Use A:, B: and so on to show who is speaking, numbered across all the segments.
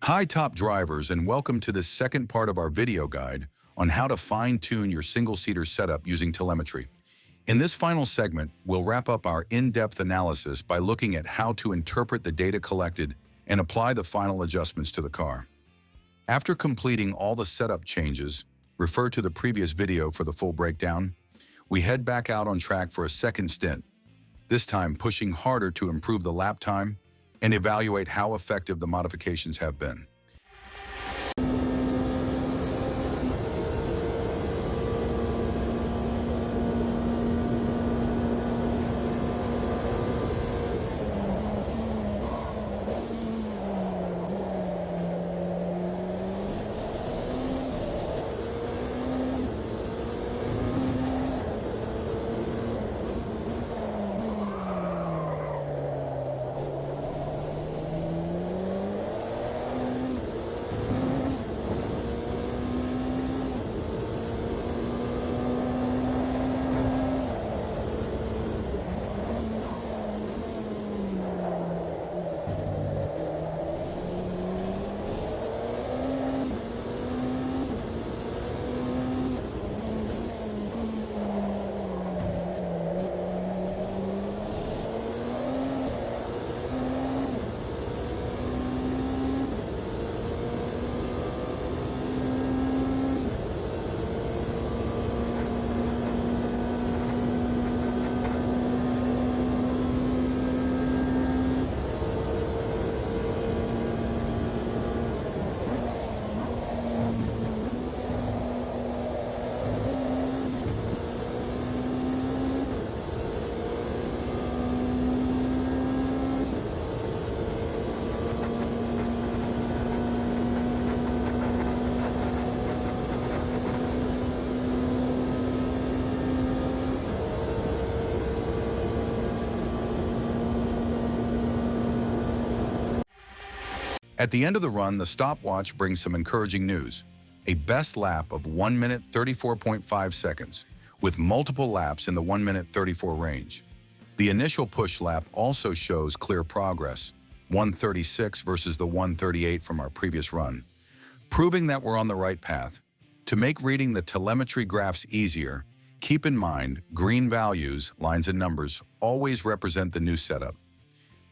A: Hi top drivers, and welcome to this second part of our video guide on how to fine-tune your single-seater setup using telemetry. In this final segment, we'll wrap up our in-depth analysis by looking at how to interpret the data collected and apply the final adjustments to the car. After completing all the setup changes, refer to the previous video for the full breakdown, we head back out on track for a second stint, this time pushing harder to improve the lap time and evaluate how effective the modifications have been. At the end of the run, the stopwatch brings some encouraging news. A best lap of 1 minute 34.5 seconds, with multiple laps in the 1 minute 34 range. The initial push lap also shows clear progress, 136 versus the 138 from our previous run, proving that we're on the right path. To make reading the telemetry graphs easier, keep in mind green values, lines and numbers, always represent the new setup.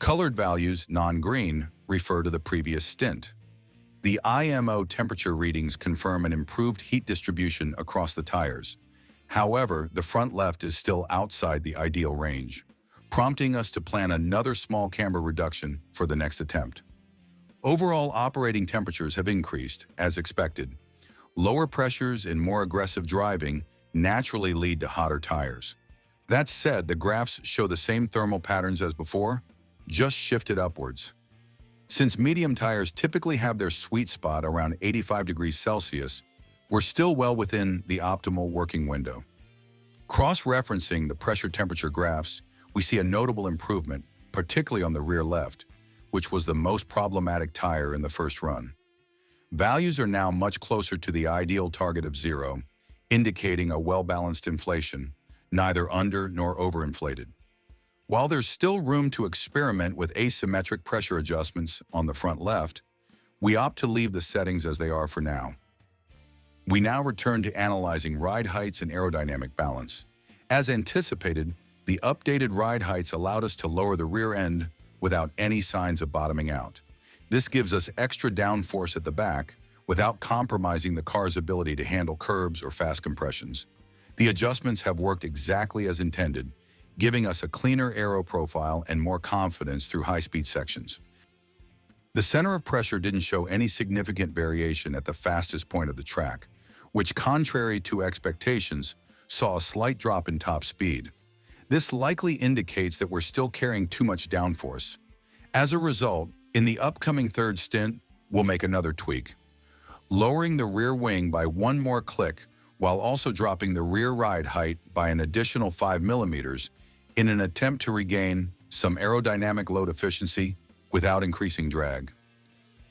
A: Colored values, non-green, refer to the previous stint. The IMO temperature readings confirm an improved heat distribution across the tires. However, the front left is still outside the ideal range, prompting us to plan another small camber reduction for the next attempt. Overall operating temperatures have increased, as expected. Lower pressures and more aggressive driving naturally lead to hotter tires. That said, the graphs show the same thermal patterns as before, just shifted upwards. Since medium tires typically have their sweet spot around 85 degrees Celsius, we're still well within the optimal working window. Cross-referencing the pressure temperature graphs, we see a notable improvement, particularly on the rear left, which was the most problematic tire in the first run. Values are now much closer to the ideal target of 0, indicating a well-balanced inflation, neither under nor overinflated. While there's still room to experiment with asymmetric pressure adjustments on the front left, we opt to leave the settings as they are for now. We now return to analyzing ride heights and aerodynamic balance. As anticipated, the updated ride heights allowed us to lower the rear end without any signs of bottoming out. This gives us extra downforce at the back without compromising the car's ability to handle curbs or fast compressions. The adjustments have worked exactly as intended, giving us a cleaner aero profile and more confidence through high-speed sections. The center of pressure didn't show any significant variation at the fastest point of the track, which, contrary to expectations, saw a slight drop in top speed. This likely indicates that we're still carrying too much downforce. As a result, in the upcoming third stint, we'll make another tweak, lowering the rear wing by one more click while also dropping the rear ride height by an additional 5 millimeters in an attempt to regain some aerodynamic load efficiency without increasing drag.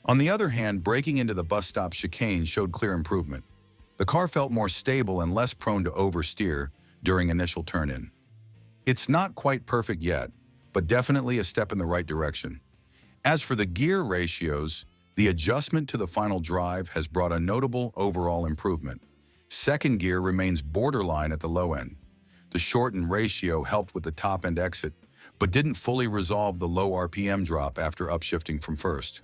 A: On the other hand, braking into the bus stop chicane showed clear improvement. The car felt more stable and less prone to oversteer during initial turn-in. It's not quite perfect yet, but definitely a step in the right direction. As for the gear ratios, The adjustment to the final drive has brought a notable overall improvement. Second gear remains borderline at the low end. The shortened ratio helped with the top-end exit, but didn't fully resolve the low RPM drop after upshifting from first.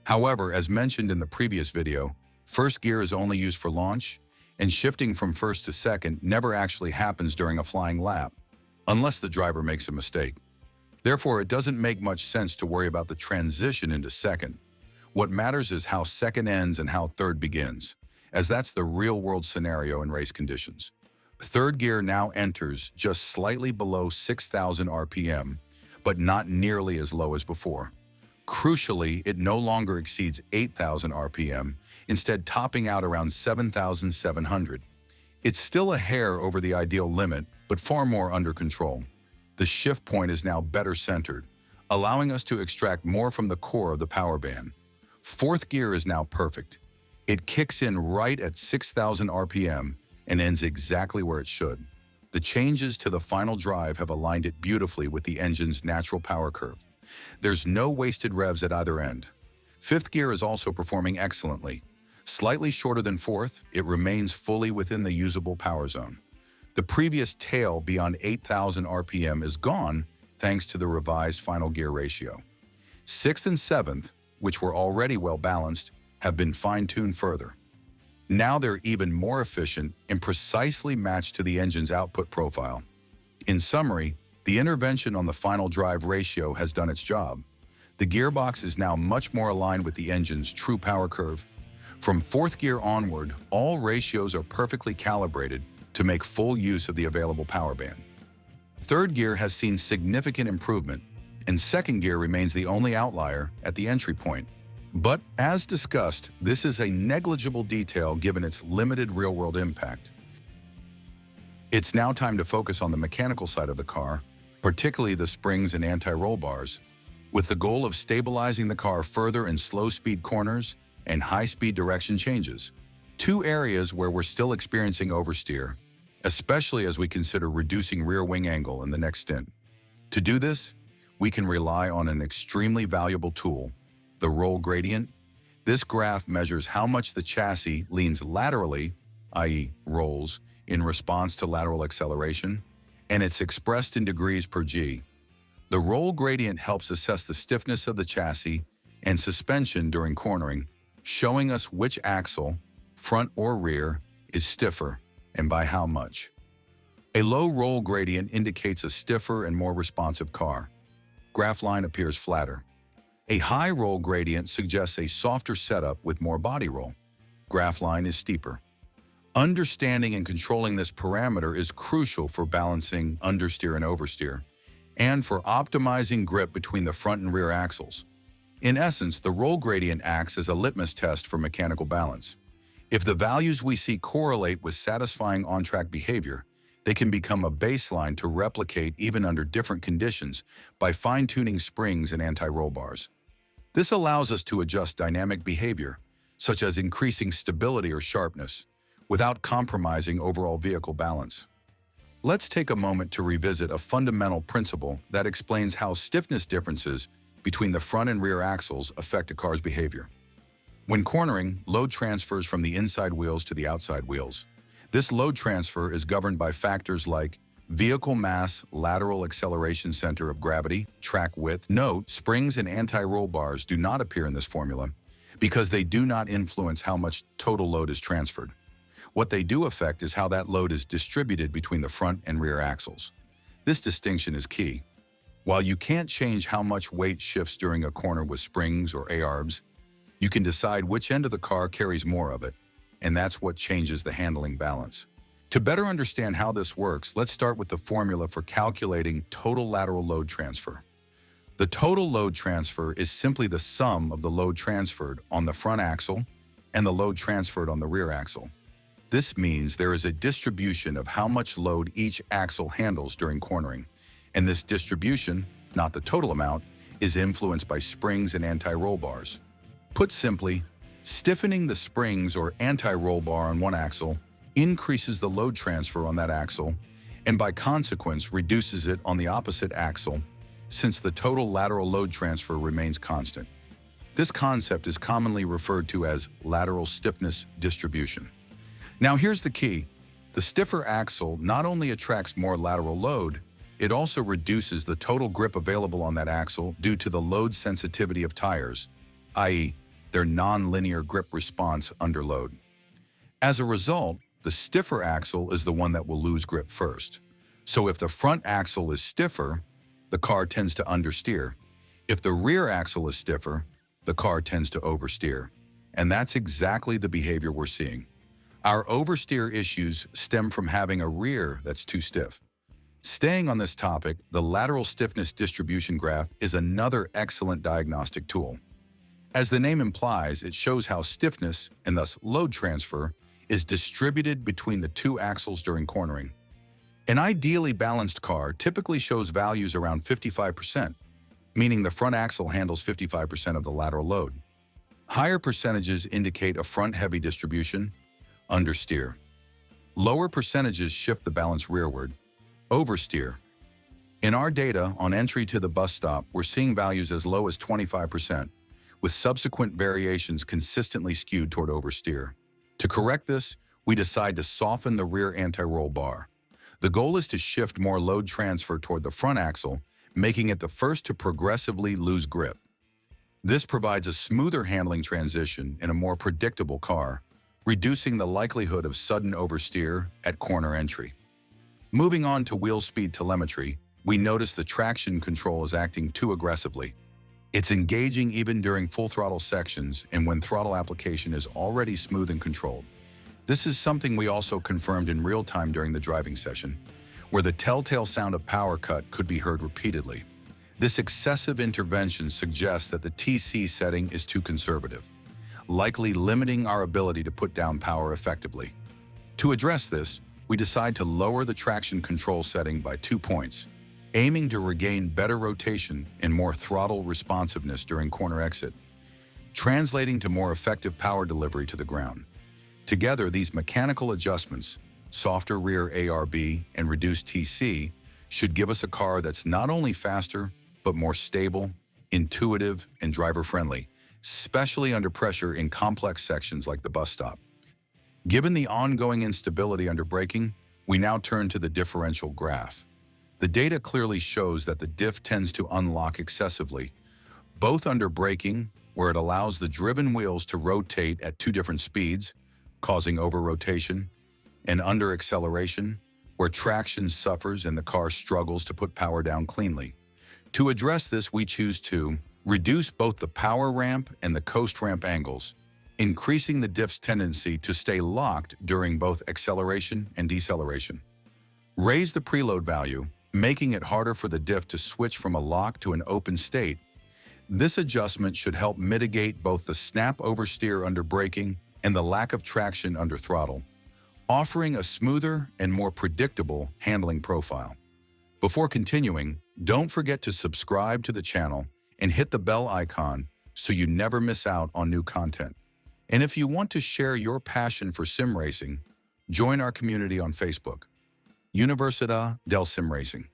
A: However, as mentioned in the previous video, first gear is only used for launch, and shifting from first to second never actually happens during a flying lap, unless the driver makes a mistake. Therefore, it doesn't make much sense to worry about the transition into second. What matters is how second ends and how third begins, as that's the real-world scenario in race conditions. Third gear now enters just slightly below 6,000 RPM, but not nearly as low as before. Crucially, it no longer exceeds 8,000 RPM, instead topping out around 7,700. It's still a hair over the ideal limit, but far more under control. The shift point is now better centered, allowing us to extract more from the core of the power band. Fourth gear is now perfect. It kicks in right at 6,000 RPM and ends exactly where it should. The changes to the final drive have aligned it beautifully with the engine's natural power curve. There's no wasted revs at either end. Fifth gear is also performing excellently. Slightly shorter than fourth, it remains fully within the usable power zone. The previous tail beyond 8,000 RPM is gone thanks to the revised final gear ratio. Sixth and seventh, which were already well balanced, have been fine-tuned further. Now they're even more efficient and precisely matched to the engine's output profile. In summary, the intervention on the final drive ratio has done its job. The gearbox is now much more aligned with the engine's true power curve. From fourth gear onward, all ratios are perfectly calibrated to make full use of the available power band. Third gear has seen significant improvement, and second gear remains the only outlier at the entry point. But as discussed, this is a negligible detail given its limited real-world impact. It's now time to focus on the mechanical side of the car, particularly the springs and anti-roll bars, with the goal of stabilizing the car further in slow-speed corners and high-speed direction changes, two areas where we're still experiencing oversteer, especially as we consider reducing rear wing angle in the next stint. To do this, we can rely on an extremely valuable tool, the roll gradient. This graph measures how much the chassis leans laterally, i.e. rolls, in response to lateral acceleration, and it's expressed in degrees per G. The roll gradient helps assess the stiffness of the chassis and suspension during cornering, showing us which axle, front or rear, is stiffer and by how much. A low roll gradient indicates a stiffer and more responsive car. Graph line appears flatter. A high roll gradient suggests a softer setup with more body roll. Graph line is steeper. Understanding and controlling this parameter is crucial for balancing understeer and oversteer, and for optimizing grip between the front and rear axles. In essence, the roll gradient acts as a litmus test for mechanical balance. If the values we see correlate with satisfying on-track behavior, they can become a baseline to replicate even under different conditions by fine-tuning springs and anti-roll bars. This allows us to adjust dynamic behavior, such as increasing stability or sharpness, without compromising overall vehicle balance. Let's take a moment to revisit a fundamental principle that explains how stiffness differences between the front and rear axles affect a car's behavior. When cornering, load transfers from the inside wheels to the outside wheels. This load transfer is governed by factors like vehicle mass, lateral acceleration center of gravity, track width. Note, springs and anti-roll bars do not appear in this formula because they do not influence how much total load is transferred. What they do affect is how that load is distributed between the front and rear axles. This distinction is key. While you can't change how much weight shifts during a corner with springs or ARBs, you can decide which end of the car carries more of it, and that's what changes the handling balance. To better understand how this works, let's start with the formula for calculating total lateral load transfer. The total load transfer is simply the sum of the load transferred on the front axle and the load transferred on the rear axle. This means there is a distribution of how much load each axle handles during cornering, and this distribution, not the total amount, is influenced by springs and anti-roll bars. Put simply, stiffening the springs or anti-roll bar on one axle increases the load transfer on that axle, and by consequence reduces it on the opposite axle, since the total lateral load transfer remains constant. This concept is commonly referred to as lateral stiffness distribution. Now here's the key. The stiffer axle not only attracts more lateral load, it also reduces the total grip available on that axle due to the load sensitivity of tires, i.e., their non-linear grip response under load. As a result, the stiffer axle is the one that will lose grip first. So if the front axle is stiffer, the car tends to understeer. If the rear axle is stiffer, the car tends to oversteer. And that's exactly the behavior we're seeing. Our oversteer issues stem from having a rear that's too stiff. Staying on this topic, the lateral stiffness distribution graph is another excellent diagnostic tool. As the name implies, it shows how stiffness, and thus load transfer, is distributed between the two axles during cornering. An ideally balanced car typically shows values around 55%, meaning the front axle handles 55% of the lateral load. Higher percentages indicate a front-heavy distribution, understeer. Lower percentages shift the balance rearward, oversteer. In our data on entry to the bus stop, we're seeing values as low as 25%, with subsequent variations consistently skewed toward oversteer. To correct this, we decide to soften the rear anti-roll bar. The goal is to shift more load transfer toward the front axle, making it the first to progressively lose grip. This provides a smoother handling transition in a more predictable car, reducing the likelihood of sudden oversteer at corner entry. Moving on to wheel speed telemetry, we notice the traction control is acting too aggressively. It's engaging even during full throttle sections and when throttle application is already smooth and controlled. This is something we also confirmed in real time during the driving session, where the telltale sound of power cut could be heard repeatedly. This excessive intervention suggests that the TC setting is too conservative, likely limiting our ability to put down power effectively. To address this, we decide to lower the traction control setting by 2 points, aiming to regain better rotation and more throttle responsiveness during corner exit, translating to more effective power delivery to the ground. Together, these mechanical adjustments, softer rear ARB and reduced TC, should give us a car that's not only faster, but more stable, intuitive, and driver-friendly, especially under pressure in complex sections like the bus stop. Given the ongoing instability under braking, we now turn to the differential graph. The data clearly shows that the diff tends to unlock excessively, both under braking, where it allows the driven wheels to rotate at 2 different speeds, causing over-rotation, and under acceleration, where traction suffers and the car struggles to put power down cleanly. To address this, we choose to reduce both the power ramp and the coast ramp angles, increasing the diff's tendency to stay locked during both acceleration and deceleration. Raise the preload value, making it harder for the diff to switch from a lock to an open state. This adjustment should help mitigate both the snap oversteer under braking and the lack of traction under throttle, offering a smoother and more predictable handling profile. Before continuing, don't forget to subscribe to the channel and hit the bell icon so you never miss out on new content. And if you want to share your passion for sim racing, join our community on Facebook, Università del SimRacing.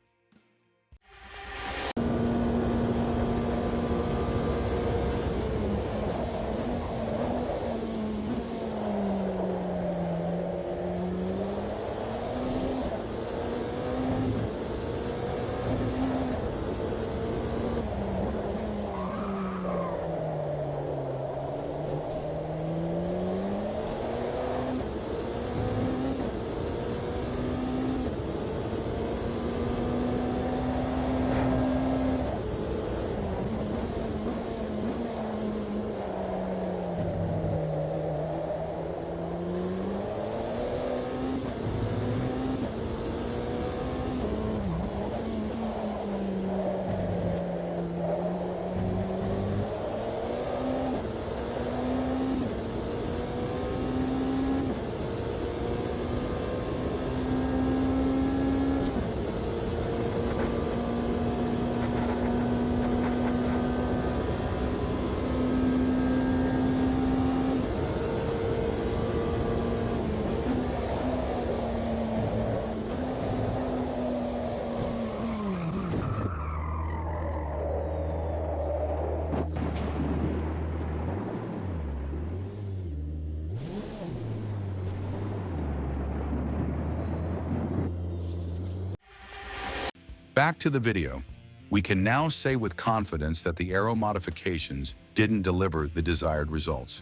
A: Back to the video. We can now say with confidence that the aero modifications didn't deliver the desired results.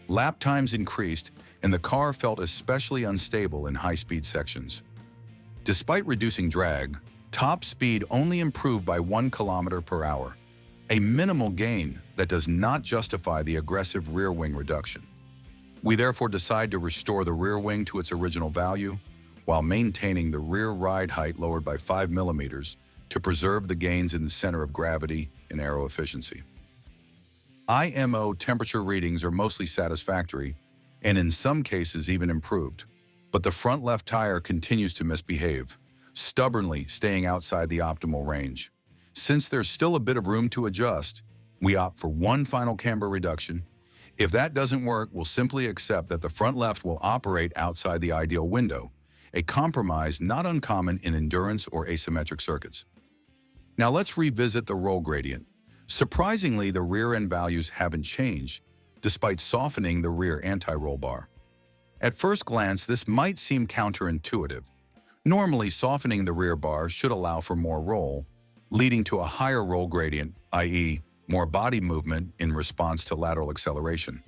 A: Lap times increased, and the car felt especially unstable in high-speed sections. Despite reducing drag, top speed only improved by 1 km/h, a minimal gain that does not justify the aggressive rear wing reduction. We therefore decide to restore the rear wing to its original value, while maintaining the rear ride height lowered by 5 mm to preserve the gains in the center of gravity and aero efficiency. IMO temperature readings are mostly satisfactory, and in some cases even improved. But the front left tire continues to misbehave, stubbornly staying outside the optimal range. Since there's still a bit of room to adjust, we opt for one final camber reduction. If that doesn't work, we'll simply accept that the front left will operate outside the ideal window, a compromise not uncommon in endurance or asymmetric circuits. Now let's revisit the roll gradient. Surprisingly, the rear end values haven't changed, despite softening the rear anti-roll bar. At first glance, this might seem counterintuitive. Normally, softening the rear bar should allow for more roll, leading to a higher roll gradient, i.e., more body movement in response to lateral acceleration.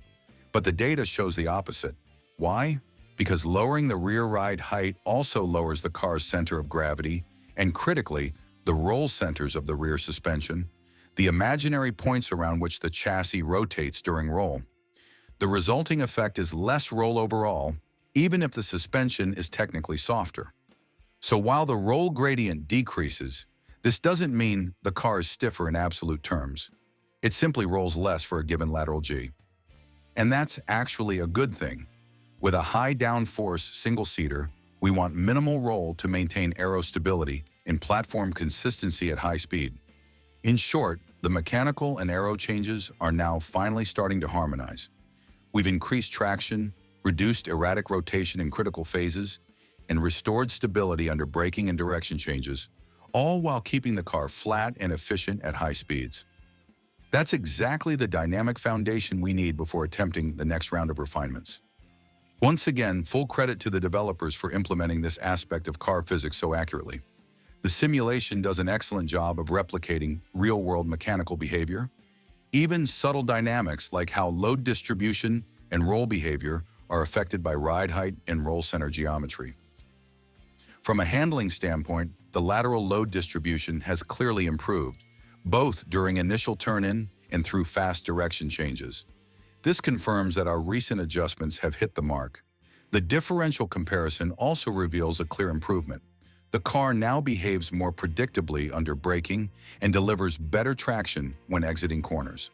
A: But the data shows the opposite. Why? Because lowering the rear ride height also lowers the car's center of gravity and, critically, the roll centers of the rear suspension, the imaginary points around which the chassis rotates during roll. The resulting effect is less roll overall, even if the suspension is technically softer. So while the roll gradient decreases, this doesn't mean the car is stiffer in absolute terms. It simply rolls less for a given lateral G. And that's actually a good thing. With a high downforce single-seater, we want minimal roll to maintain aero stability and platform consistency at high speed. In short, the mechanical and aero changes are now finally starting to harmonize. We've increased traction, reduced erratic rotation in critical phases, and restored stability under braking and direction changes, all while keeping the car flat and efficient at high speeds. That's exactly the dynamic foundation we need before attempting the next round of refinements. Once again, full credit to the developers for implementing this aspect of car physics so accurately. The simulation does an excellent job of replicating real-world mechanical behavior. Even subtle dynamics like how load distribution and roll behavior are affected by ride height and roll center geometry. From a handling standpoint, the lateral load distribution has clearly improved, both during initial turn-in and through fast direction changes. This confirms that our recent adjustments have hit the mark. The differential comparison also reveals a clear improvement. The car now behaves more predictably under braking and delivers better traction when exiting corners.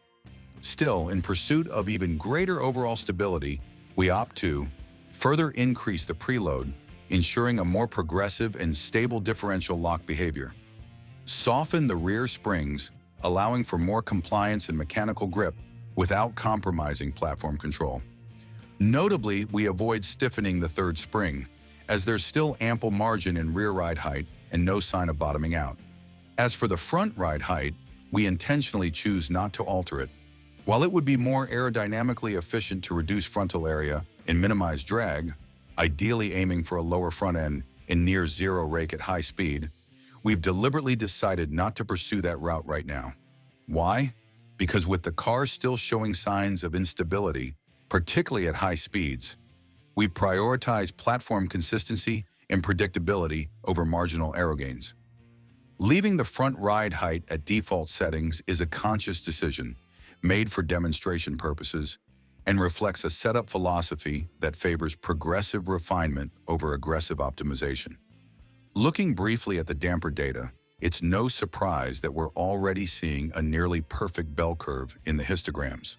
A: Still, in pursuit of even greater overall stability, we opt to further increase the preload, ensuring a more progressive and stable differential lock behavior. Soften the rear springs, allowing for more compliance and mechanical grip without compromising platform control. Notably, we avoid stiffening the third spring, as there's still ample margin in rear ride height and no sign of bottoming out. As for the front ride height, we intentionally choose not to alter it. While it would be more aerodynamically efficient to reduce frontal area and minimize drag, ideally aiming for a lower front end and near zero rake at high speed, we've deliberately decided not to pursue that route right now. Why? Because with the car still showing signs of instability, particularly at high speeds, we've prioritized platform consistency and predictability over marginal aero gains. Leaving the front ride height at default settings is a conscious decision, made for demonstration purposes, and reflects a setup philosophy that favors progressive refinement over aggressive optimization. Looking briefly at the damper data, it's no surprise that we're already seeing a nearly perfect bell curve in the histograms.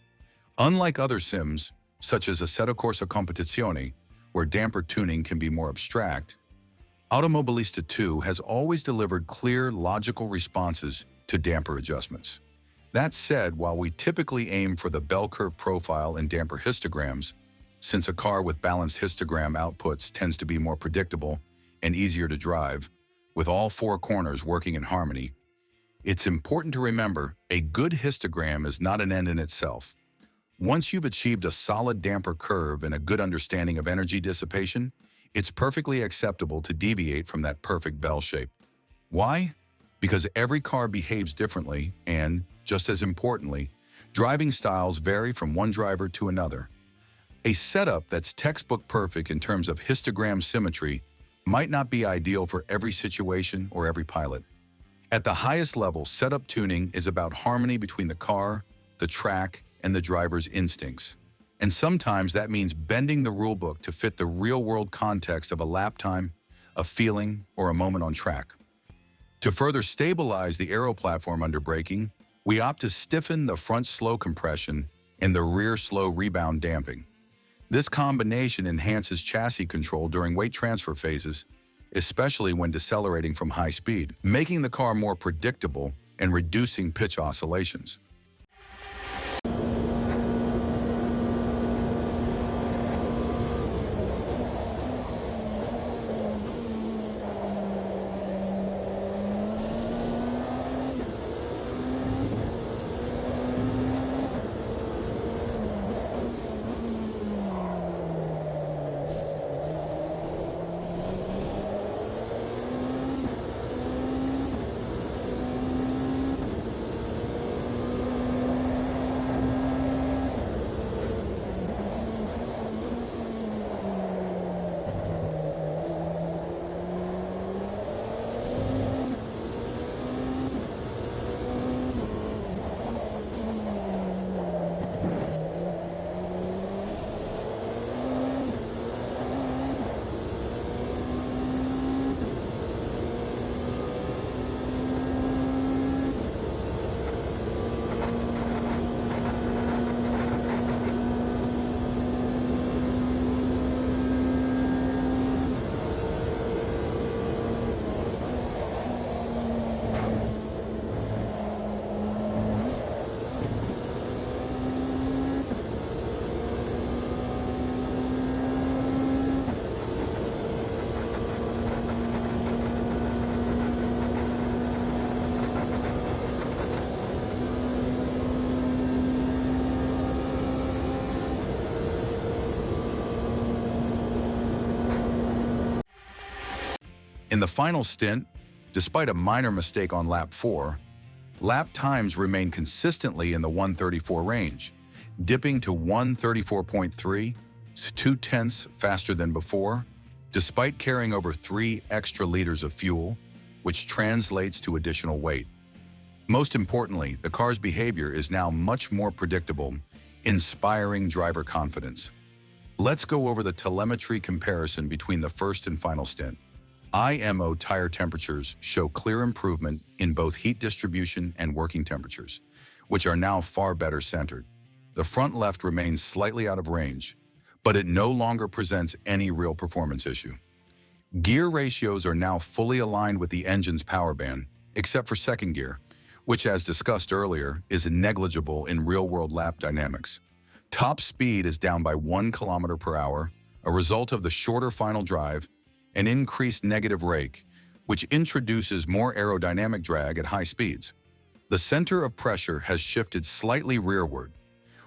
A: Unlike other sims, such as Assetto Corsa Competizione, where damper tuning can be more abstract, Automobilista 2 has always delivered clear, logical responses to damper adjustments. That said, while we typically aim for the bell curve profile in damper histograms, since a car with balanced histogram outputs tends to be more predictable and easier to drive, with all four corners working in harmony, it's important to remember a good histogram is not an end in itself. Once you've achieved a solid damper curve and a good understanding of energy dissipation, it's perfectly acceptable to deviate from that perfect bell shape. Why? because every car behaves differently and, just as importantly, driving styles vary from one driver to another. A setup that's textbook perfect in terms of histogram symmetry might not be ideal for every situation or every pilot. At the highest level, setup tuning is about harmony between the car, the track, and the driver's instincts. And sometimes that means bending the rulebook to fit the real-world context of a lap time, a feeling, or a moment on track. To further stabilize the aero platform under braking, we opt to stiffen the front slow compression and the rear slow rebound damping. This combination enhances chassis control during weight transfer phases, especially when decelerating from high speed, making the car more predictable and reducing pitch oscillations. In the final stint, despite a minor mistake on lap 4, lap times remained consistently in the 134 range, dipping to 134.3, 0.2 faster than before, despite carrying over 3 extra liters of fuel, which translates to additional weight. Most importantly, the car's behavior is now much more predictable, inspiring driver confidence. Let's go over the telemetry comparison between the first and final stint. IMO tire temperatures show clear improvement in both heat distribution and working temperatures, which are now far better centered. The front left remains slightly out of range, but it no longer presents any real performance issue. Gear ratios are now fully aligned with the engine's power band, except for second gear, which, as discussed earlier, is negligible in real-world lap dynamics. Top speed is down by 1 km/h, a result of the shorter final drive and increased negative rake, which introduces more aerodynamic drag at high speeds. The center of pressure has shifted slightly rearward.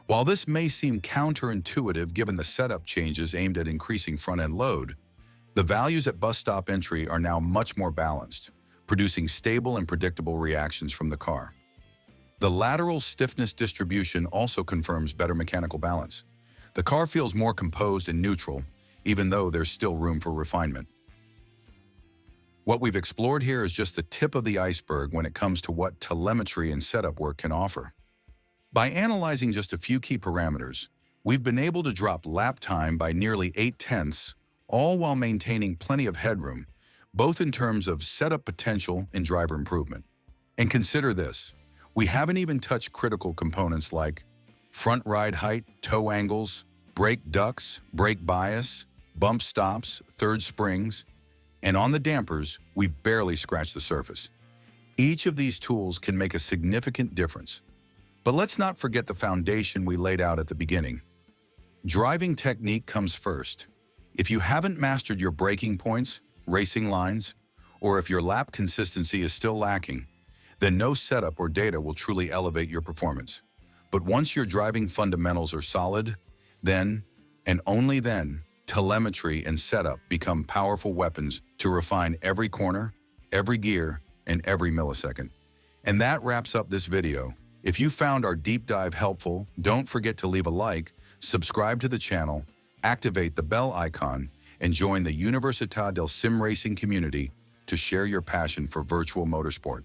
A: While this may seem counterintuitive given the setup changes aimed at increasing front-end load, the values at bus stop entry are now much more balanced, producing stable and predictable reactions from the car. The lateral stiffness distribution also confirms better mechanical balance. The car feels more composed and neutral, even though there's still room for refinement. What we've explored here is just the tip of the iceberg when it comes to what telemetry and setup work can offer. By analyzing just a few key parameters, we've been able to drop lap time by nearly 0.8, all while maintaining plenty of headroom, both in terms of setup potential and driver improvement. And consider this, we haven't even touched critical components like front ride height, toe angles, brake ducts, brake bias, bump stops, third springs, and on the dampers, we barely scratched the surface. Each of these tools can make a significant difference. But let's not forget the foundation we laid out at the beginning. Driving technique comes first. If you haven't mastered your braking points, racing lines, or if your lap consistency is still lacking, then no setup or data will truly elevate your performance. But once your driving fundamentals are solid, then, and only then, telemetry and setup become powerful weapons to refine every corner, every gear, in every millisecond. And that wraps up this video. If you found our deep dive helpful, don't forget to leave a like, subscribe to the channel, activate the bell icon, and join the Università del Sim Racing community to share your passion for virtual motorsport.